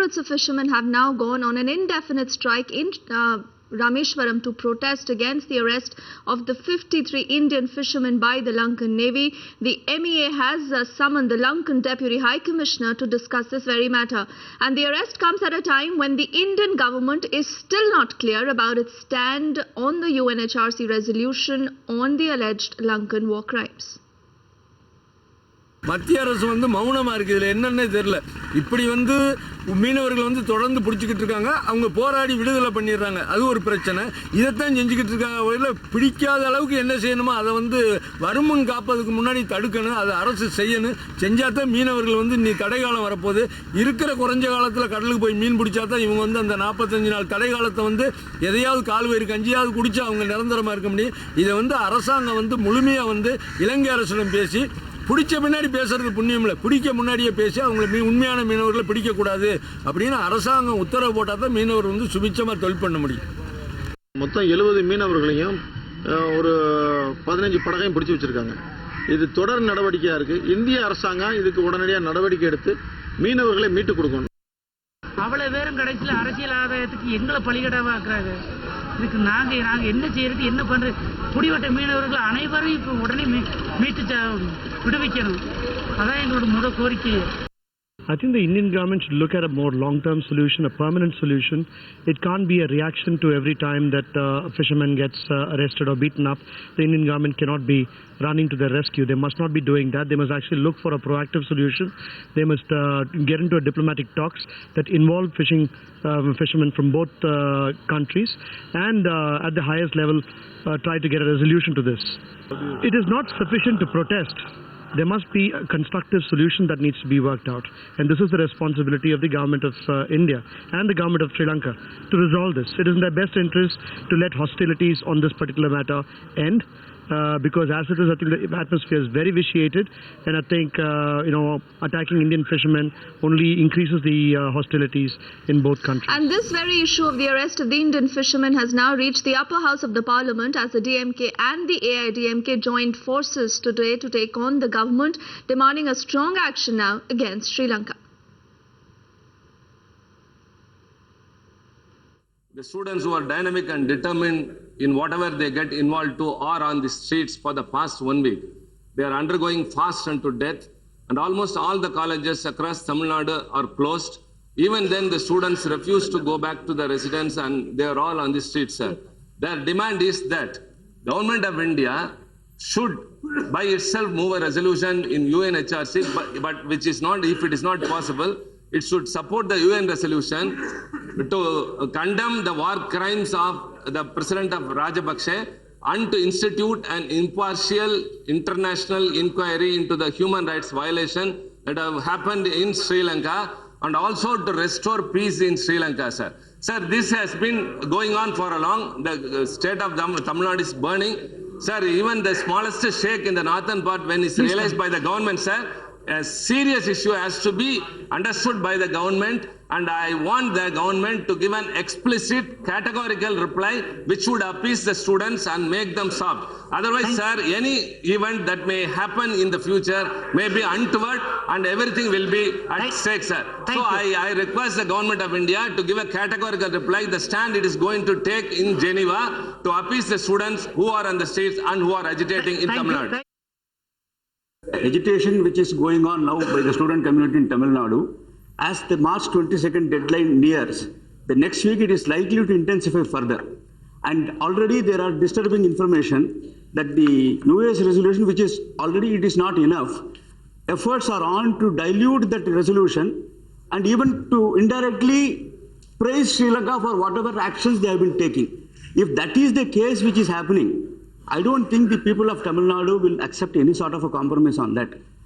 hundreds of fishermen have now gone on an indefinite strike in Rameshwaram to protest against the arrest of the 53 Indian fishermen by the Lankan Navy. The MEA has summoned the Lankan Deputy High Commissioner to discuss this very matter. And the arrest comes at a time when the Indian government is still not clear about its stand on the UNHRC resolution on the alleged Lankan war crimes. மத்திய அரசு மௌனமா இருக்கு. இதுல என்னன்னே தெரியல. இப்படி மீனவர்கள் தொடர்ந்து பிடிச்சிக்கிட்டு இருக்காங்க. அவங்க போராடி விடுதலை பண்ணிடுறாங்க. அது ஒரு பிரச்சனை. இதைத்தான் செஞ்சுக்கிட்டு இருக்காங்க. பிடிக்காத அளவுக்கு என்ன செய்யணுமோ அதை வருமுன் காப்பதுக்கு முன்னாடி தடுக்கணும். அதை அரசு செய்யணும். செஞ்சாதான் மீனவர்கள் நீ தடைகாலம் வரப்போகுது. இருக்கிற குறைஞ்ச காலத்தில் கடலுக்கு போய் மீன் பிடிச்சாதான் இவங்க அந்த 45 நாள் தடை காலத்தை எதையாவது கால்வயிறு கஞ்சியாவது குடிச்சா அவங்க நிரந்தரமா இருக்க முடியும். இதை அரசாங்கம் முழுமையா இலங்கை அரசிடம் பேசி பிடிச்ச பின்னாடி பேசுறது புண்ணியம் இல்லை. பிடிக்க முன்னாடியே பேசி அவங்களை உண்மையான மீனவர்களை பிடிக்கக்கூடாது அப்படின்னு அரசாங்கம் உத்தரவு போட்டால் தான் மீனவர் சுபிட்சமாக தொழில் பண்ண முடியும். மொத்தம் 70 மீனவர்களையும் ஒரு 15 படகையும் பிடிச்சி வச்சிருக்காங்க. இது தொடர் நடவடிக்கையாக இருக்குது. இந்திய அரசாங்கம் இதுக்கு உடனடியாக நடவடிக்கை எடுத்து மீனவர்களை மீட்டு கொடுக்கணும். அவ்வளவு பேரும் கடைசியில் அரசியல் ஆதாயத்துக்கு எங்களை பலிகடாவாக்குறாங்க. இதுக்கு நாங்கள் என்ன செய்யறது, என்ன பண்ணுறது? குடிவட்ட மீனவர்கள் அனைவரும் இப்போ உடனே மீட்டு விடுவிக்கணும். அதான் எங்களோட முதல் கோரிக்கை. I think the Indian government should look at a more long-term solution, a permanent solution. It can't be a reaction to every time that a fisherman gets arrested or beaten up. The Indian government cannot be running to their rescue. They must not be doing that. They must actually look for a proactive solution. They must get into a diplomatic talks that involve fishermen from both countries and at the highest level try to get a resolution to this. It is not sufficient to protest. There must be a constructive solution that needs to be worked out. And this is the responsibility of the government of India and the government of Sri Lanka to resolve this. It is in their best interest to let hostilities on this particular matter end. Because as it is, I think the atmosphere is very vitiated, and I think attacking Indian fishermen only increases the hostilities in both countries. And this very issue of the arrest of the Indian fishermen has now reached the upper house of the parliament as the DMK and the AIDMK joined forces today to take on the government, demanding a strong action now against Sri Lanka. The students who are dynamic and determined in whatever they get involved to are on the streets for the past 1 week. They are undergoing fast unto death, and almost all the colleges across Tamil Nadu are closed. Even then, the students refuse to go back to their residence and they are all on the streets, sir. Their demand is that Government of India should by itself move a resolution in UNHRC, but which is not, if it is not possible, it should support the UN resolution to condemn the war crimes of the President of Rajapaksa and to institute an impartial international inquiry into the human rights violation that have happened in Sri Lanka, and also to restore peace in Sri Lanka, sir. Sir, this has been going on for a long. The state of Tamil Nadu is burning. Sir, even the smallest shake in the northern part, when it's realized by the government, sir, a serious issue has to be understood by the government, and I want the government to give an explicit categorical reply which would appease the students and make them soft. Otherwise, sir, any event that may happen in the future may be untoward and everything will be at stake, sir. So I request the government of India to give a categorical reply, the stand it is going to take in Geneva to appease the students who are on the streets and who are agitating in Tamil Nadu. Agitation which is going on now by the student community in Tamil Nadu, as the March 22nd deadline nears, the next week it is likely to intensify further. And already there are disturbing information that the US resolution, which is already it is not enough, efforts are on to dilute that resolution and even to indirectly praise Sri Lanka for whatever actions they have been taking. If that is the case which is happening, I don't think the people of Tamil Nadu will accept any sort of a compromise on that.